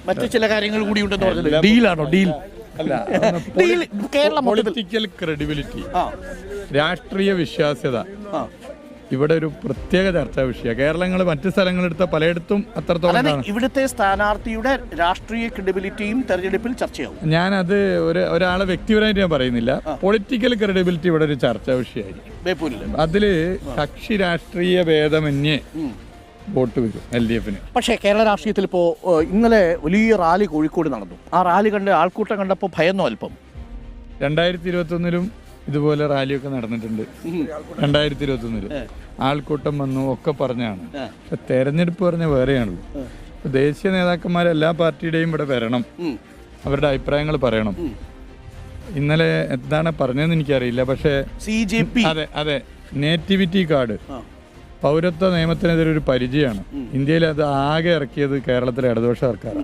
മറ്റു ചില കാര്യങ്ങൾ കൂടി ഉണ്ടെന്ന് പറഞ്ഞത് ഡീലാണോ? ഡീൽ അല്ല, പൊളിറ്റിക്കൽ ക്രെഡിബിലിറ്റി, രാഷ്ട്രീയ വിശ്വാസ്യത ഇവിടെ ഒരു പ്രത്യേക ചർച്ചാ വിഷയമാണ്. കേരളങ്ങൾ മറ്റു സ്ഥലങ്ങളെടുത്ത പലയിടത്തും അത്രത്തോളം ഇവിടുത്തെ സ്ഥാനാർത്ഥിയുടെ രാഷ്ട്രീയ ക്രെഡിബിലിറ്റിയും തെരഞ്ഞെടുപ്പിൽ ചർച്ചയാവും. ഞാനത് ഒരാളെ വ്യക്തിപരമായിട്ട് ഞാൻ പറയുന്നില്ല. പൊളിറ്റിക്കൽ ക്രെഡിബിലിറ്റി ഇവിടെ ഒരു ചർച്ചാ വിഷയമായിരിക്കും. അതില് കക്ഷി രാഷ്ട്രീയ ഭേദമന്യേ വോട്ട് വരും LDFന്. പക്ഷേ കേരള രാഷ്ട്രീയത്തിൽ ഇപ്പോൾ ഇന്നലെ വലിയ റാലി കോഴിക്കോട് നടന്നു. ആ റാലി കണ്ട് ആൾക്കൂട്ടം കണ്ടപ്പോൾ ഭയന്നോ അല്പം? 2021 ഇതുപോലെ റാലിയൊക്കെ നടന്നിട്ടുണ്ട്. 2021 ആൾക്കൂട്ടം വന്നു ഒക്കെ പറഞ്ഞാണ്. പക്ഷെ തെരഞ്ഞെടുപ്പ് പറഞ്ഞ വേറെയാണല്ലോ. ദേശീയ നേതാക്കന്മാർ എല്ലാ പാർട്ടിയുടെയും ഇവിടെ വരണം, അവരുടെ അഭിപ്രായങ്ങൾ പറയണം. ഇന്നലെ എന്താണ് പറഞ്ഞതെന്ന് എനിക്കറിയില്ല. പക്ഷേ അതെ, നേറ്റിവിറ്റി കാർഡ് പൗരത്വ നിയമത്തിനെതിരെ ഒരു പരിചയമാണ്. ഇന്ത്യയിൽ അത് ആകെ ഇറക്കിയത് കേരളത്തിലെ ഇടതുപക്ഷ സർക്കാർ.